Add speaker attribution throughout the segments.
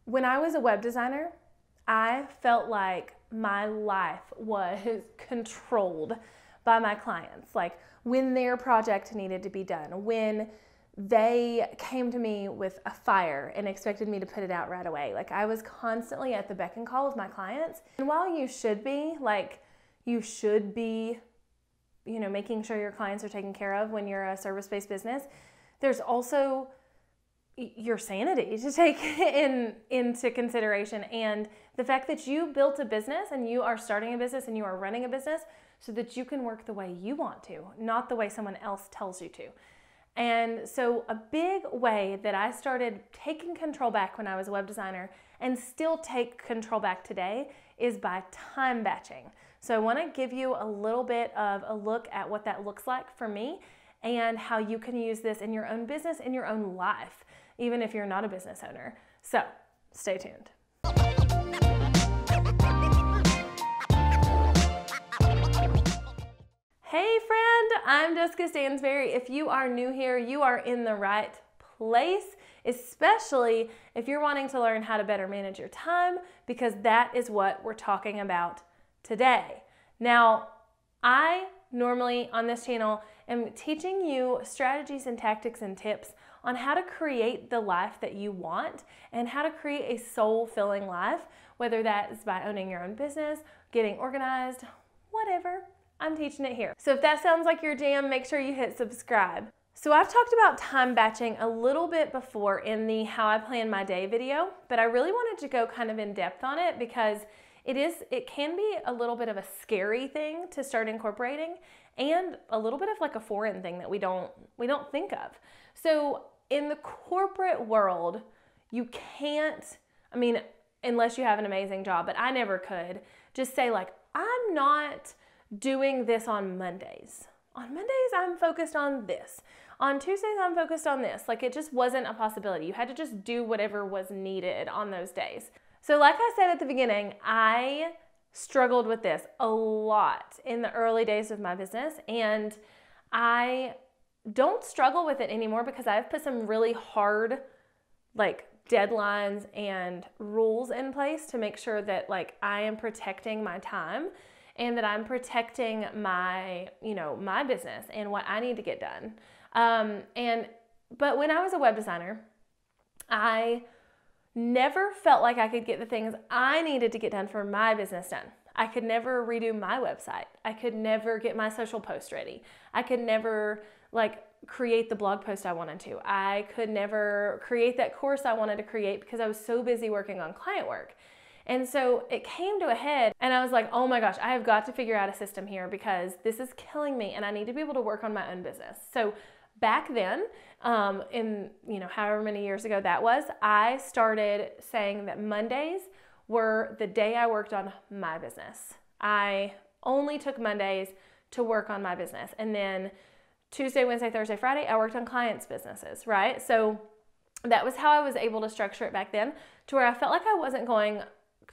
Speaker 1: When I was a web designer, I felt like my life was controlled by my clients. Like when their project needed to be done, when they came to me with a fire and expected me to put it out right away. Like I was constantly at the beck and call of my clients. And while you should be, making sure your clients are taken care of when you're a service-based business, there's also your sanity to take into consideration, and the fact that you built a business and you are starting a business and you are running a business so that you can work the way you want to, not the way someone else tells you to. And so a big way that I started taking control back when I was a web designer and still take control back today is by time batching. So I want to give you a little bit of a look at what that looks like for me and how you can use this in your own business, in your own life, even if you're not a business owner. So stay tuned. Hey friend, I'm Jessica Stansberry. If you are new here, you are in the right place, especially if you're wanting to learn how to better manage your time, because that is what we're talking about today. Now, I normally on this channel am teaching you strategies and tactics and tips on how to create the life that you want and how to create a soul-filling life, whether that is by owning your own business, getting organized, whatever. I'm teaching it here. So if that sounds like your jam, make sure you hit subscribe. So I've talked about time batching a little bit before in the How I Plan My Day video, but I really wanted to go kind of in depth on it because it can be a little bit of a scary thing to start incorporating and a little bit of like a foreign thing that we don't think of. So in the corporate world, you can't, unless you have an amazing job, but I never could just say like, I'm not doing this on Mondays. On Mondays, I'm focused on this. On Tuesdays, I'm focused on this. Like it just wasn't a possibility. You had to just do whatever was needed on those days. So like I said at the beginning, I struggled with this a lot in the early days of my business, and I don't struggle with it anymore because I've put some really hard deadlines and rules in place to make sure that I am protecting my time and that I'm protecting my, my business and what I need to get done. But when I was a web designer, I never felt like I could get the things I needed to get done for my business done. I could never redo my website. I could never get my social post ready. I could never create the blog post I wanted to. I could never create that course I wanted to create because I was so busy working on client work. And so it came to a head and I was like, oh my gosh, I have got to figure out a system here because this is killing me and I need to be able to work on my own business. So back then, in however many years ago that was, I started saying that Mondays were the day I worked on my business. I only took Mondays to work on my business. And then Tuesday, Wednesday, Thursday, Friday, I worked on clients' businesses, right? So that was how I was able to structure it back then to where I felt like I wasn't going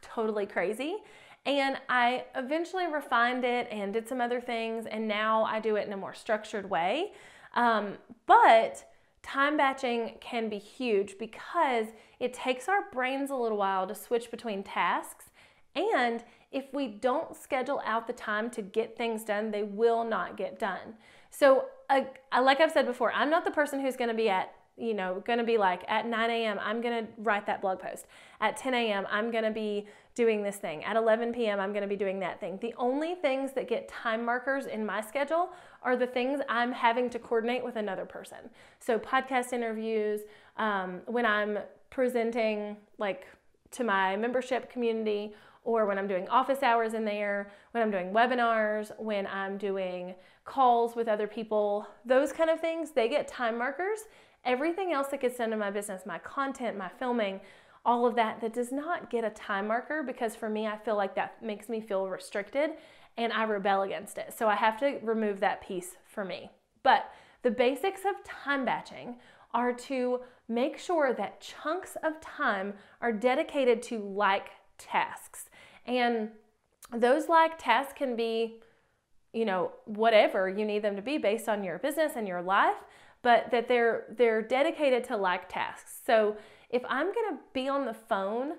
Speaker 1: totally crazy. And I eventually refined it and did some other things. And now I do it in a more structured way. But time batching can be huge because it takes our brains a little while to switch between tasks. And if we don't schedule out the time to get things done, they will not get done. So like I've said before, I'm not the person who's going to be at 9 a.m., I'm going to write that blog post. At 10 a.m., I'm going to be doing this thing. At 11 p.m., I'm going to be doing that thing. The only things that get time markers in my schedule are the things I'm having to coordinate with another person. So podcast interviews, when I'm presenting to my membership community, or when I'm doing office hours in there, when I'm doing webinars, when I'm doing calls with other people, those kind of things, they get time markers. Everything else that gets done in my business, my content, my filming, all of that does not get a time marker because for me, I feel like that makes me feel restricted and I rebel against it. So I have to remove that piece for me. But the basics of time batching are to make sure that chunks of time are dedicated to like tasks. And those like tasks can be, whatever you need them to be based on your business and your life, but that they're dedicated to like tasks. So If I'm gonna be on the phone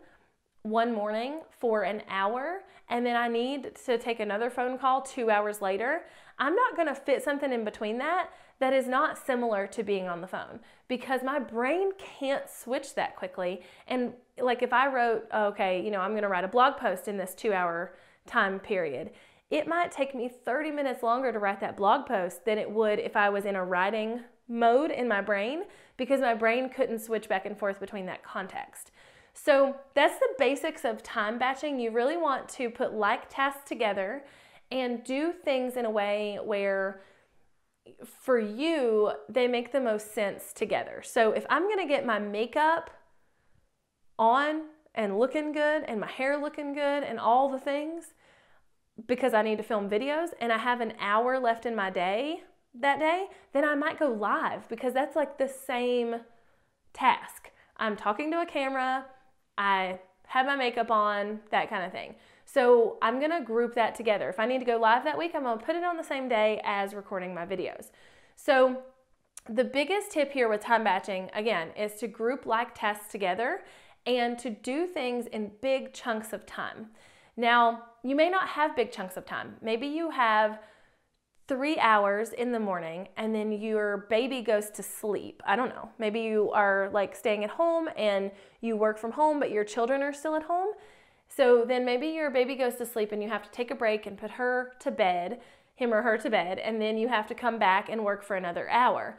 Speaker 1: one morning for an hour and then I need to take another phone call 2 hours later, I'm not gonna fit something in between that is not similar to being on the phone, because my brain can't switch that quickly. And like if I wrote, okay, you know, I'm gonna write a blog post in this 2 hour time period, it might take me 30 minutes longer to write that blog post than it would if I was in a writing mode in my brain, because my brain couldn't switch back and forth between that context. So that's the basics of time batching. You really want to put like tasks together and do things in a way where for you, they make the most sense together. So if I'm gonna get my makeup on and looking good and my hair looking good and all the things, because I need to film videos and I have an hour left in my day that day, then I might go live, because that's like the same task. I'm talking to a camera, I have my makeup on, that kind of thing. So I'm gonna group that together. If I need to go live that week, I'm gonna put it on the same day as recording my videos. So the biggest tip here with time batching, again, is to group like tasks together and to do things in big chunks of time. Now, you may not have big chunks of time. Maybe you have 3 hours in the morning and then your baby goes to sleep. I don't know. Maybe you are like staying at home and you work from home, but your children are still at home. So then maybe your baby goes to sleep and you have to take a break and put her to bed, him or her to bed, and then you have to come back and work for another hour.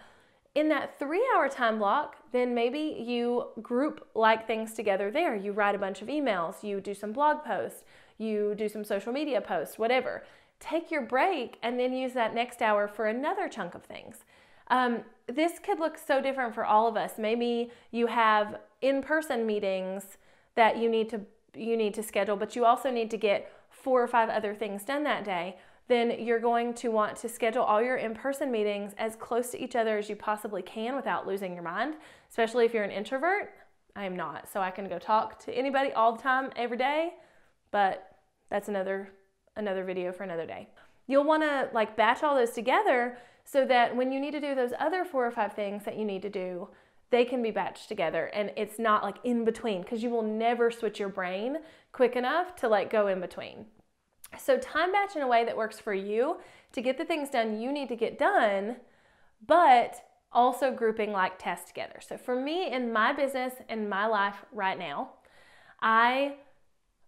Speaker 1: In that 3 hour time block, then maybe you group like things together there. You write a bunch of emails, you do some blog posts, you do some social media posts, whatever. Take your break and then use that next hour for another chunk of things. This could look so different for all of us. Maybe you have in-person meetings that you need to schedule, but you also need to get 4 or 5 other things done that day. Then you're going to want to schedule all your in-person meetings as close to each other as you possibly can without losing your mind, especially if you're an introvert. I am not, so I can go talk to anybody all the time, every day, but that's another video for another day. You'll want to like batch all those together so that when you need to do those other 4 or 5 things that you need to do, they can be batched together and it's not like in between, because you will never switch your brain quick enough to like go in between. So time batch in a way that works for you to get the things done you need to get done, but also grouping like tasks together. So for me in my business and my life right now, I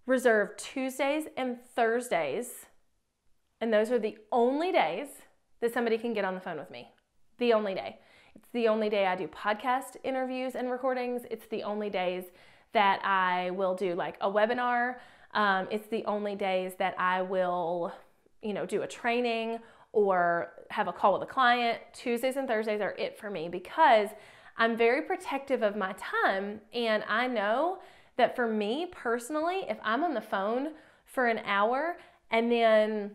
Speaker 1: reserve Tuesdays and Thursdays, and those are the only days that somebody can get on the phone with me. The only day. It's the only day I do podcast interviews and recordings. It's the only days that I will do like a webinar. It's the only days that I will, do a training or have a call with a client. Tuesdays and Thursdays are it for me, because I'm very protective of my time, and I know that for me personally, if I'm on the phone for an hour and then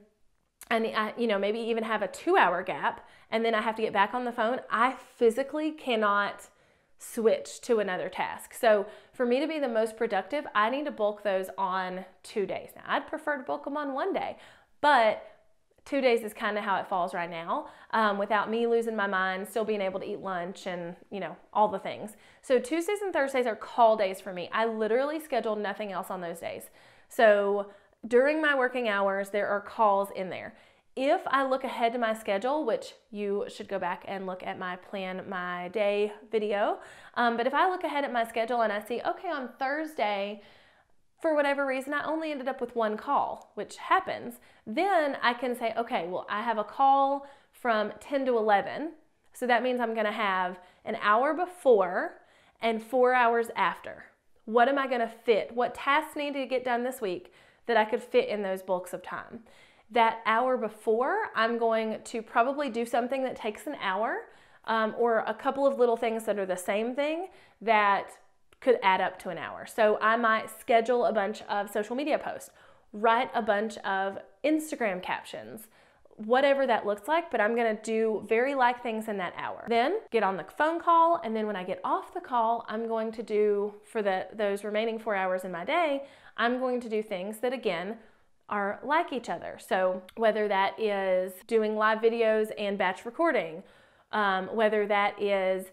Speaker 1: I maybe even have a 2 hour gap and then I have to get back on the phone, I physically cannot switch to another task. So for me to be the most productive, I need to bulk those on 2 days. Now, I'd prefer to bulk them on 1 day, but 2 days is kind of how it falls right now, without me losing my mind, still being able to eat lunch and, all the things. So Tuesdays and Thursdays are call days for me. I literally schedule nothing else on those days. So during my working hours, there are calls in there. If I look ahead to my schedule, which you should go back and look at my plan my day video, but if I look ahead at my schedule and I see, okay, on Thursday, for whatever reason, I only ended up with 1 call, which happens, then I can say, okay, well, I have a call from 10 to 11. So that means I'm gonna have an hour before and 4 hours after. What am I gonna fit? What tasks need to get done this week that I could fit in those bulks of time? That hour before, I'm going to probably do something that takes an hour, or a couple of little things that are the same thing that could add up to an hour. So I might schedule a bunch of social media posts, write a bunch of Instagram captions, whatever that looks like, but I'm gonna do very like things in that hour. Then get on the phone call, and then when I get off the call, I'm going to do, for those remaining 4 hours in my day, I'm going to do things that, again, are like each other. So whether that is doing live videos and batch recording, whether that is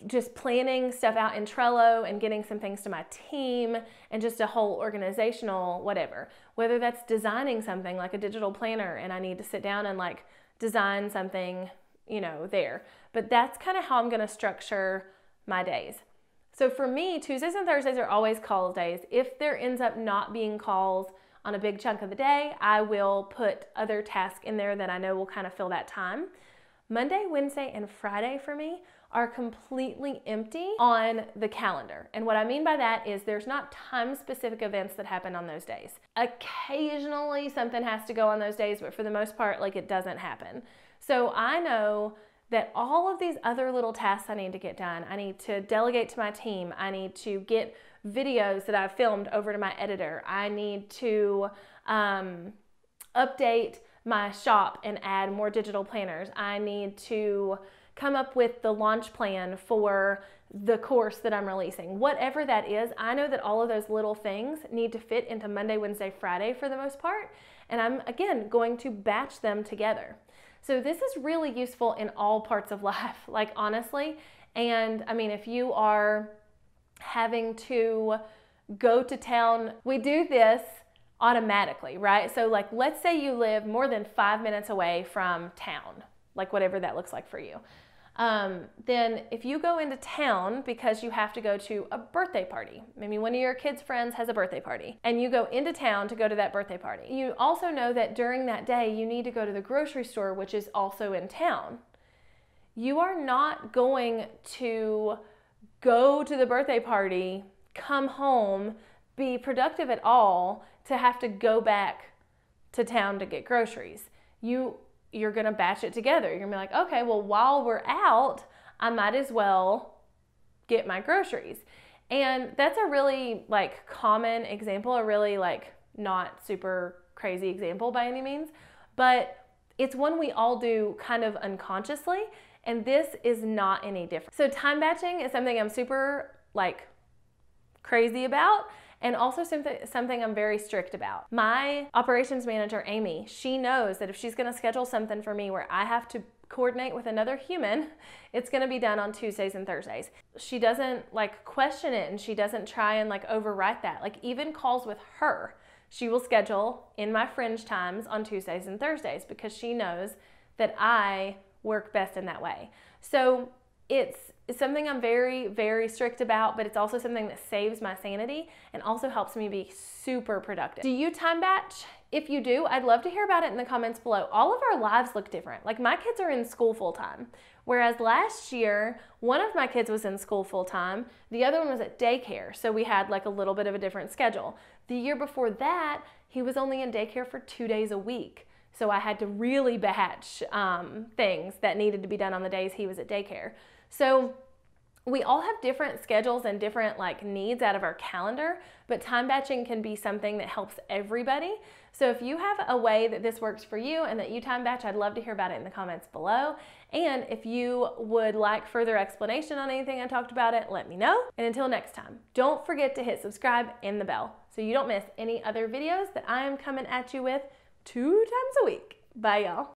Speaker 1: just planning stuff out in Trello and getting some things to my team and just a whole organizational whatever. Whether that's designing something like a digital planner and I need to sit down and like design something, you know, there. But that's kind of how I'm going to structure my days. So for me, Tuesdays and Thursdays are always calls days. If there ends up not being calls on a big chunk of the day, I will put other tasks in there that I know will kind of fill that time. Monday, Wednesday, and Friday for me are completely empty on the calendar. And what I mean by that is there's not time-specific events that happen on those days. Occasionally something has to go on those days, but for the most part, like, it doesn't happen. So I know that all of these other little tasks I need to get done, I need to delegate to my team, I need to get videos that I've filmed over to my editor, I need to update my shop and add more digital planners, I need to come up with the launch plan for the course that I'm releasing. Whatever that is, I know that all of those little things need to fit into Monday, Wednesday, Friday for the most part, and I'm, again, going to batch them together. So this is really useful in all parts of life, like, honestly. And I mean, if you are having to go to town, we do this automatically, right? So like, let's say you live more than 5 minutes away from town, like whatever that looks like for you. Then if you go into town because you have to go to a birthday party, maybe one of your kids' friends has a birthday party, and you go into town to go to that birthday party. You also know that during that day, you need to go to the grocery store, which is also in town. You are not going to go to the birthday party, come home, be productive at all to have to go back to town to get groceries. You're gonna batch it together. You're gonna be like, okay, well, while we're out, I might as well get my groceries. And that's a really like common example, a really like not super crazy example by any means, but it's one we all do kind of unconsciously, and this is not any different. So time batching is something I'm super like crazy about, and also something I'm very strict about. My operations manager, Amy, she knows that if she's gonna schedule something for me where I have to coordinate with another human, it's gonna be done on Tuesdays and Thursdays. She doesn't like question it, and she doesn't try and like overwrite that. Like, even calls with her, she will schedule in my fringe times on Tuesdays and Thursdays because she knows that I work best in that way. So it's something I'm very, very strict about, but it's also something that saves my sanity and also helps me be super productive. Do you time batch? If you do, I'd love to hear about it in the comments below. All of our lives look different. Like, my kids are in school full time, whereas last year, one of my kids was in school full time, the other one was at daycare, so we had like a little bit of a different schedule. The year before that, he was only in daycare for 2 days a week. So I had to really batch things that needed to be done on the days he was at daycare. So we all have different schedules and different like needs out of our calendar, but time batching can be something that helps everybody. So if you have a way that this works for you and that you time batch, I'd love to hear about it in the comments below. And if you would like further explanation on anything I talked about it, let me know. And until next time, don't forget to hit subscribe and the bell so you don't miss any other videos that I am coming at you with 2 times a week. Bye, y'all.